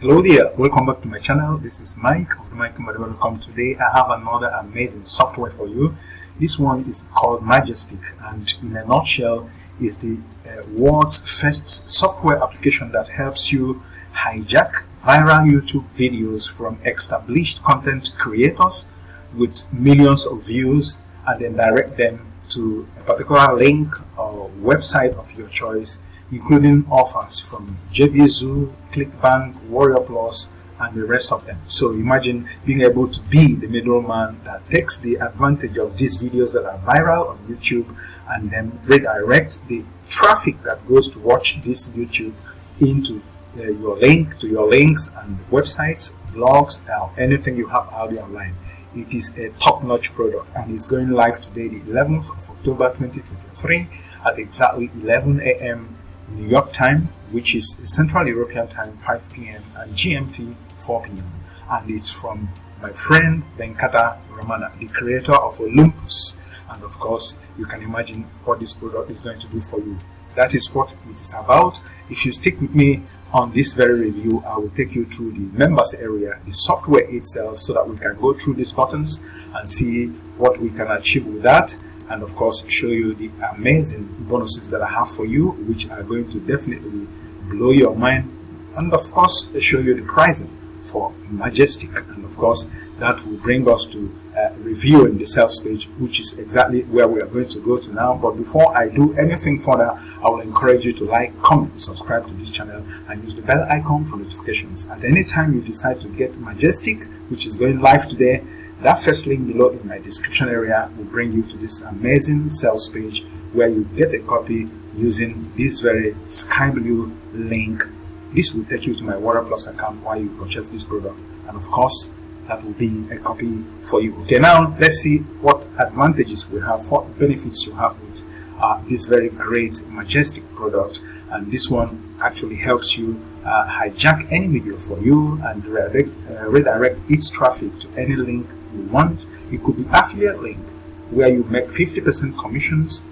Hello there, welcome back to my channel. This is Mike of the Mike Mbadiwe. Today I have another amazing software for you. This one is called Majestic, and in a nutshell is the world's first software application that helps you hijack viral YouTube videos from established content creators with millions of views and then direct them to a particular link or website of your choice, including offers from JVZoo, ClickBank, Warrior Plus, and the rest of them. So imagine being able to be the middleman that takes the advantage of these videos that are viral on YouTube and then redirect the traffic that goes to watch this YouTube into your links and websites, blogs, or anything you have out there online. It is a top-notch product and it's going live today, the 11th of October 2023 at exactly 11 a.m. New York time, which is Central European time 5 p.m. and GMT 4 p.m. and it's from my friend Venkata Ramana, the creator of Olympus. And of course you can imagine what this product is going to do for you. That is what it is about. If you stick with me on this very review, I will take you through the members area, the software itself, so that we can go through these buttons and see what we can achieve with that, and of course show you the amazing bonuses that I have for you, which are going to definitely blow your mind, and of course show you the pricing for Majestic, and of course that will bring us to reviewing the sales page, which is exactly where we are going to go to now. But before I do anything further, I will encourage you to like, comment, subscribe to this channel, and use the bell icon for notifications. At any time you decide to get Majestic, which is going live today, that first link below in my description area will bring you to this amazing sales page where you get a copy using this very sky blue link. This will take you to my Warrior Plus account while you purchase this product, and of course that will be a copy for you. Okay, now let's see what advantages we have, what benefits you have with this very great Majestic product. And this one actually helps you hijack any video for you and redirect its traffic to any link you want. It could be affiliate link where you make 50% commissions,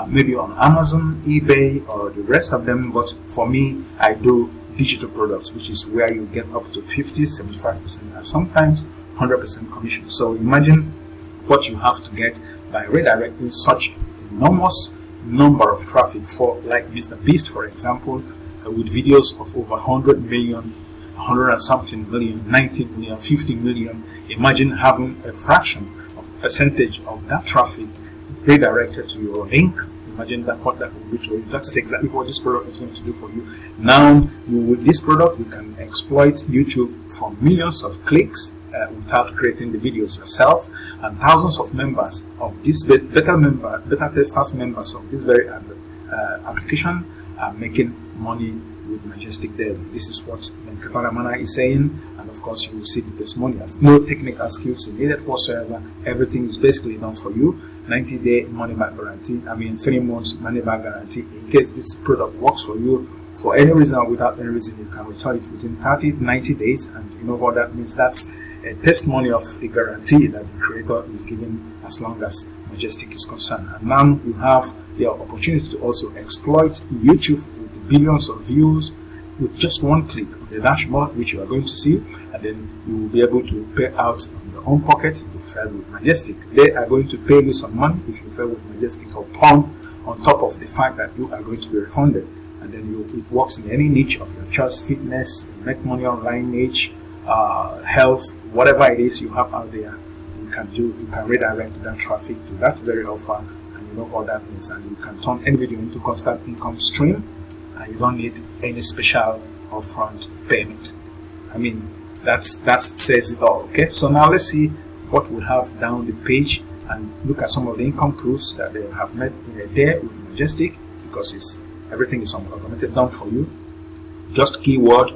maybe on Amazon, eBay, or the rest of them. But for me, I do digital products, which is where you get up to 50, 75%, and sometimes 100% commission. So imagine what you have to get by redirecting such enormous number of traffic for, like MrBeast, for example, with videos of over 100 million, 100 and something million, 90 million, 50 million. Imagine having a fraction of percentage of that traffic redirected to your link. Imagine that what that will do to you. That is exactly what this product is going to do for you. Now, with this product, you can exploit YouTube for millions of clicks without creating the videos yourself, and thousands of members of this beta testers members of this very application are making money with Majestic daily. This is what Venkata Ramana is saying, and of course you will see the testimonials. No technical skills needed whatsoever. Everything is basically done for you. 90-day money back guarantee, 3 months money back guarantee. In case this product works for you for any reason or without any reason, you can return it within 90 days. And you know what that means? That's a testimony of the guarantee that the creator is giving as long as Majestic is concerned. And now you have the opportunity to also exploit YouTube with billions of views with just one click on the dashboard, which you are going to see, and then you will be able to pay out on your own pocket if you fail with Majestic. They are going to pay you some money if you fail with Majestic or Pound, on top of the fact that you are going to be refunded. And then it works in any niche of your choice: fitness, make money online niche, health, whatever it is you have out there. You can redirect that traffic to that very offer, and you know what that means, and you can turn any video into constant income stream, and you don't need any special upfront payment. That says it all. Okay, so now let's see what we have down the page and look at some of the income proofs that they have made in a day with Majestic, because everything is automated, done for you. Just keyword,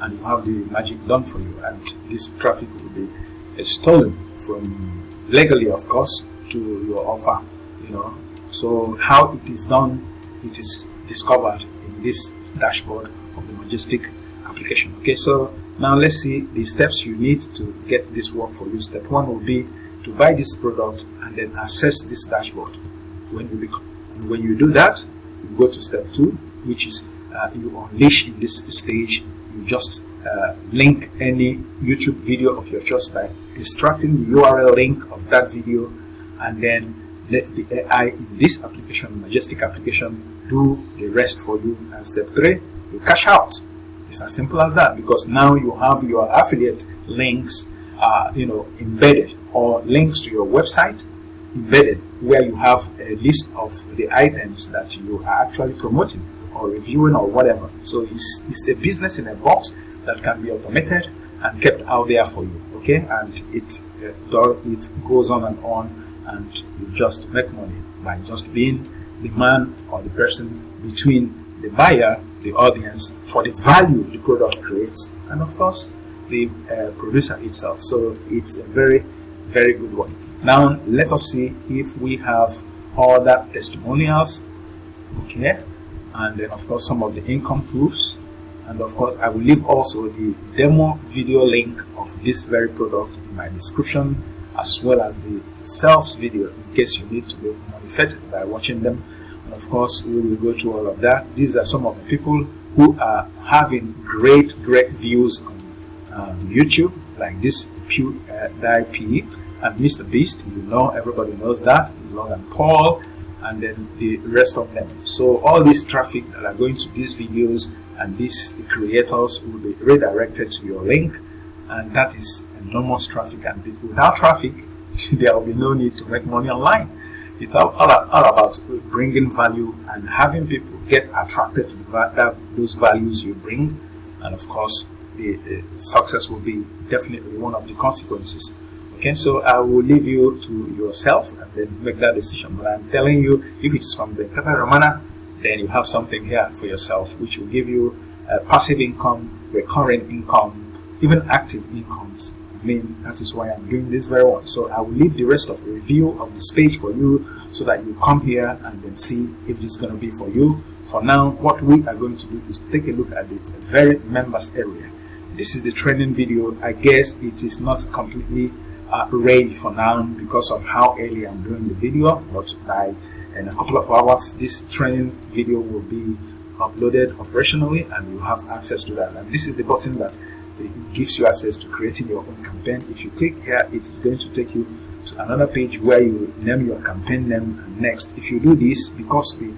and you have the magic done for you, and this traffic will be stolen from legally, of course, to your offer. So how it is done, it is discovered in this dashboard of the Majestic application. Okay, so now let's see the steps you need to get this work for you. Step 1 will be to buy this product and then access this dashboard. When you do that, you go to step 2, which is you unleash in this stage. You just link any YouTube video of your choice by extracting the URL link of that video, and then let the AI in this application, Majestic application, do the rest for you. And step 3, you cash out. It's as simple as that, because now you have your affiliate links embedded, or links to your website embedded, where you have a list of the items that you are actually promoting or reviewing or whatever. So it's a business in a box that can be automated and kept out there for you, okay? And it goes on, and you just make money by just being the man or the person between the buyer, the audience, for the value the product creates, and of course the producer itself. So it's a very, very good one. Now let us see if we have other testimonials, okay, and then of course some of the income proofs, and of course I will leave also the demo video link of this very product in my description, as well as the sales video in case you need to be motivated by watching them. And of course we will go through all of that. These are some of the people who are having great views on the YouTube, like this PewDiePie and MrBeast. You know, everybody knows that, Logan, Paul, and then the rest of them. So all this traffic that are going to these videos and these creators will be redirected to your link, and that is enormous traffic. And without traffic, there will be no need to make money online. It's all about bringing value and having people get attracted to those values you bring, and of course the success will be definitely one of the consequences. Okay, so I will leave you to yourself and then make that decision. But I'm telling you, if it's from the Kata Romana, then you have something here for yourself, which will give you passive income, recurring income, even active incomes. I mean, that is why I'm doing this very one. So I will leave the rest of the review of this page for you, so that you come here and then see if this is going to be for you. For now, what we are going to do is to take a look at the very members area. This is the training video. I guess it is not completely ready for now because of how early I'm doing the video, but in a couple of hours this training video will be uploaded operationally, and you have access to that. And this is the button that it gives you access to creating your own campaign. If you click here, it is going to take you to another page where you name your campaign name. And next, if you do this, because the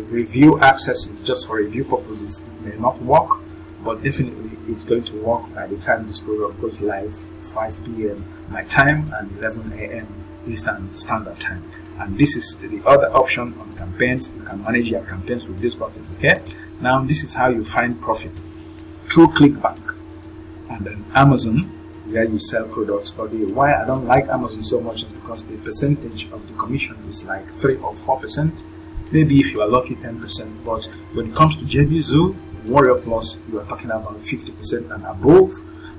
review access is just for review purposes, it may not work, but definitely it's going to work by the time this program goes live, 5 p.m. my time and 11 a.m. Eastern Standard Time. And this is the other option on campaigns. You can manage your campaigns with this button. Okay, now this is how you find profit through clickbank and then Amazon, where you sell products. But why I don't like Amazon so much is because the percentage of the commission is like 3 or 4%, maybe if you are lucky 10%. But when it comes to JVZoo, Warrior Plus, you are talking about 50% and above,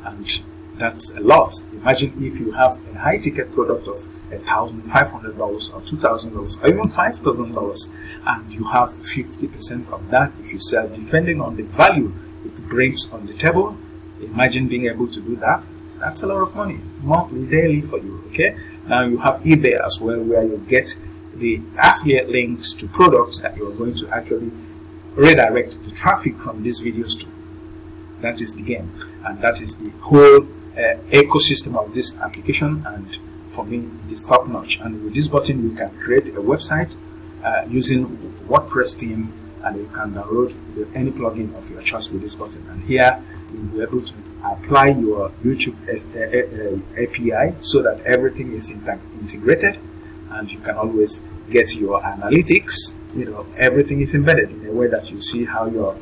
and that's a lot. Imagine if you have a high ticket product of $1,500 or $2,000 or even $5,000, and you have 50% of that if you sell, depending on the value it brings on the table. Imagine being able to do that. That's a lot of money, monthly, daily for you. Okay, now you have eBay as well, where you get the affiliate links to products that you are going to actually redirect the traffic from these videos to. That is the game, and that is the whole ecosystem of this application, and for me it is top notch. And with this button you can create a website using WordPress theme, and you can download any plugin of your choice with this button. And here you'll be able to apply your YouTube API so that everything is integrated, and you can always get your analytics. You know, everything is embedded in a way that you see how your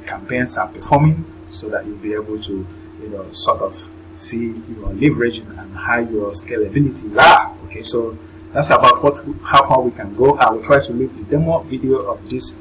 campaigns are performing, so that you'll be able to, you know, sort of see your leveraging and how your scalabilities are. Okay, so that's about how far we can go. I will try to leave the demo video of this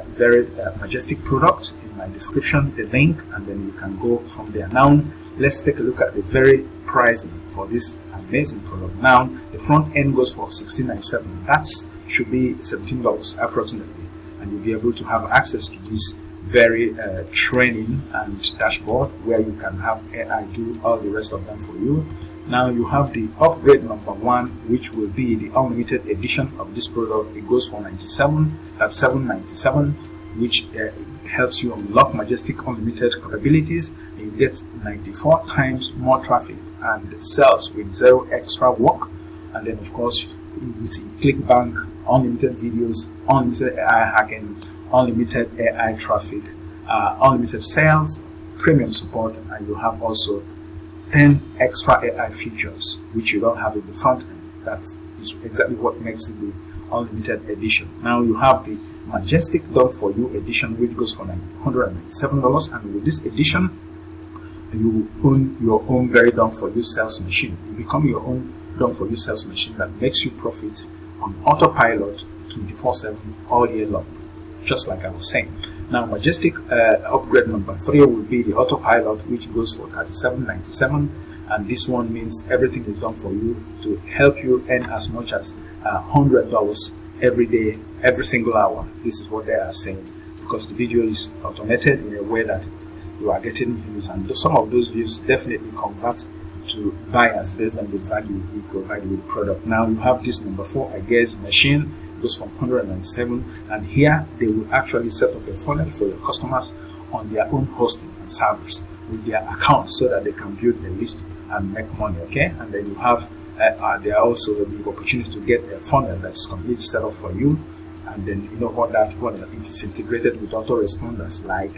very Majestic product in my description, the link, and then you can go from there. Now let's take a look at the very pricing for this amazing product. Now the front end goes for $16.97. That should be $17 approximately, and you'll be able to have access to this very training and dashboard, where you can have AI do all the rest of them for you. Now you have the upgrade number 1, which will be the unlimited edition of this product. It goes for $97. That's $7.97, which helps you unlock Majestic Unlimited capabilities, and you get 94 times more traffic and sales with zero extra work. And then of course with ClickBank, unlimited videos, unlimited AI hacking, unlimited AI traffic, unlimited sales, premium support, and you have also 10 extra AI features which you don't have in the front end. That is exactly what makes it the unlimited edition. Now you have the Majestic Done For You edition, which goes for $197, and with this edition you own your own very done for you sales machine. You become your own done for you sales machine that makes you profit on autopilot 24/7 all year long, just like I was saying. Now Majestic upgrade number 3 will be the autopilot, which goes for $37.97, and this one means everything is done for you to help you earn as much as $100 every day, every single hour. This is what they are saying, because the video is automated in a way that you are getting views, and some of those views definitely convert to buyers based on the value we provide with the product. Now you have this number 4, I guess, machine, goes from $107, and here they will actually set up a funnel for your customers on their own hosting and servers with their accounts, so that they can build a list and make money. Okay, and then you have there are also the opportunity to get a funnel that's completely set up for you, and then you know what that funnel, it is integrated with autoresponders like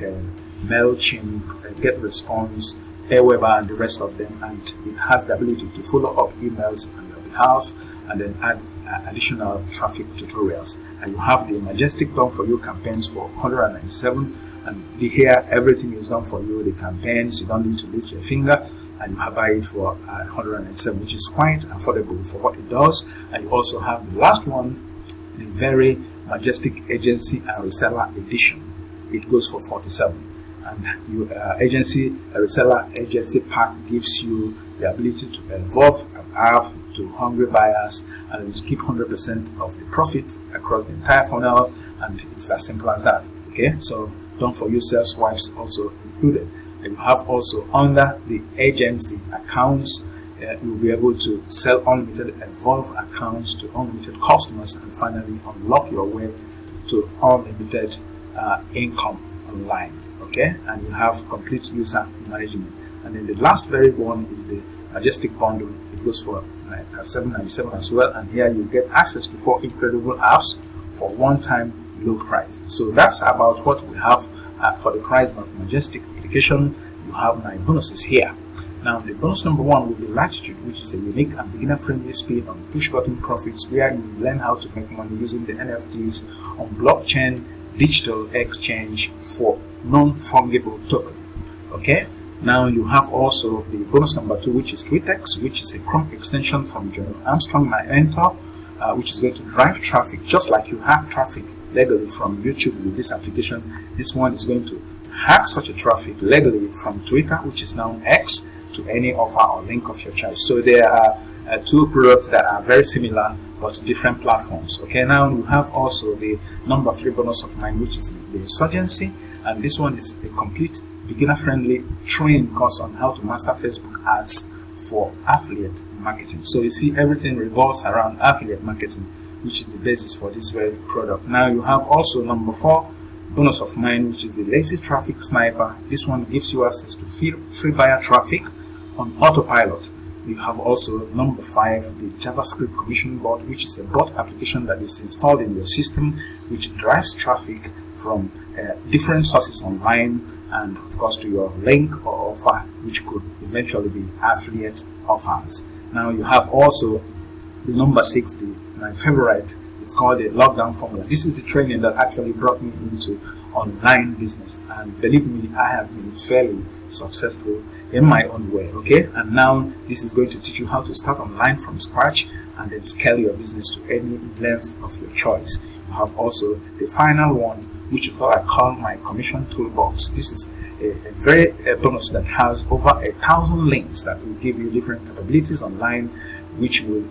MailChimp, GetResponse, Aweber, and the rest of them, and it has the ability to follow up emails on your behalf and then add additional traffic tutorials. And you have the Majestic Done For You campaigns for $197, and here everything is done for you. The campaigns, you don't need to lift your finger, and you buy it for $197, which is quite affordable for what it does. And you also have the last one, the very Majestic Agency and Reseller Edition. It goes for $47, and your reseller agency pack gives you the ability to evolve an app to hungry buyers, and you keep 100% of the profit across the entire funnel, and it's as simple as that. Okay, so Done For You sales swipes also included. And you have also under the agency accounts, you'll be able to sell unlimited evolve accounts to unlimited customers, and finally unlock your way to unlimited income online. Okay, and you have complete user management. And then the last very one is the Majestic Bundle. It goes for $7.97 as well, and here you get access to 4 incredible apps for one-time low price. So that's about what we have for the pricing of Majestic application. You have my bonuses here. Now the bonus number 1 will be Latitude, which is a unique and beginner-friendly spin on push-button profits, where you learn how to make money using the NFTs on blockchain digital exchange for non-fungible token. Okay, now you have also the bonus number 2, which is TweetX, which is a Chrome extension from John Armstrong, my mentor, which is going to drive traffic just like you hack traffic legally from YouTube with this application. This one is going to hack such a traffic legally from Twitter, which is now X, to any offer or link of your choice. So there are 2 products that are very similar but different platforms. Okay, now you have also the number 3 bonus of mine, which is the Insurgency, and this one is a complete beginner-friendly training course on how to master Facebook ads for affiliate marketing. So you see, everything revolves around affiliate marketing, which is the basis for this very product. Now you have also number 4 bonus of mine, which is the Lazy Traffic Sniper. This one gives you access to free buyer traffic on autopilot. You have also number 5, the JavaScript Commission Bot, which is a bot application that is installed in your system, which drives traffic from different sources online, and of course to your link or offer, which could eventually be affiliate offers. Now you have also the number 6, my favorite. It's called the Lockdown Formula. This is the training that actually brought me into online business, and believe me, I have been fairly successful in my own way. Okay, and now this is going to teach you how to start online from scratch and then scale your business to any length of your choice. You have also the final one, which is what I call my commission toolbox. This is a very bonus that has over 1,000 links that will give you different capabilities online, which will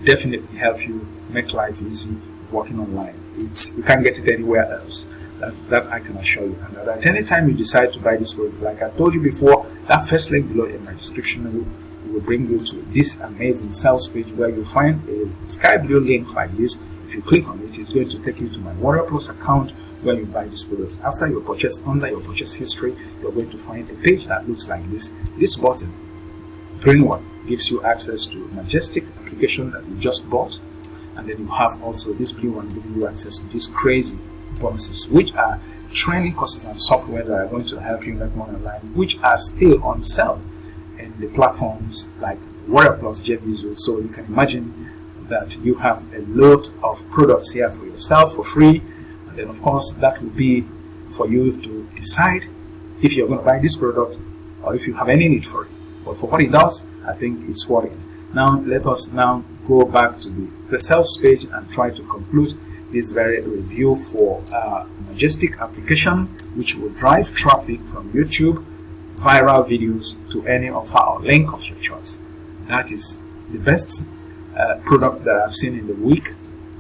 definitely help you make life easy working online. You can't get it anywhere else. That I can assure you. And at any time you decide to buy this product, like I told you before, that first link below in my description will bring you to this amazing sales page, where you'll find a sky blue link like this. If If you click on it, it's going to take you to my Warrior Plus account where you buy this product. After your purchase, under your purchase history, you're going to find a page that looks like this. This button, green one, gives you access to Majestic application that you just bought, and then you have also this blue one giving you access to these crazy bonuses, which are training courses and software that are going to help you make money online, which are still on sale in the platforms like Warrior Plus, JVZoo. So you can imagine that you have a lot of products here for yourself for free, and then of course that will be for you to decide if you're going to buy this product or if you have any need for it. But for what it does, I think it's worth it. Now let us now go back to the sales page and try to conclude this very review for Majestic application, which will drive traffic from YouTube viral videos to any of our link of your choice. That is the best product that I've seen in the week,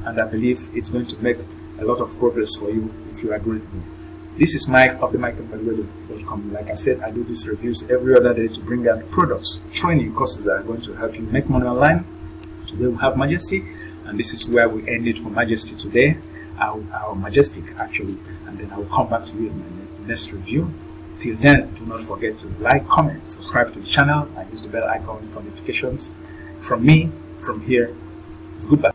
and I believe it's going to make a lot of progress for you if you agree with me. This is Mike of the MikeMbadiwe.com. Like I said, I do these reviews every other day to bring out products, training courses that are going to help you make money online. Today we have Majestic, and this is where we end it for Majestic today, our Majestic actually, and then I will come back to you in my next review. Till then, do not forget to like, comment, subscribe to the channel, and use the bell icon for notifications. From me, from here, it's goodbye.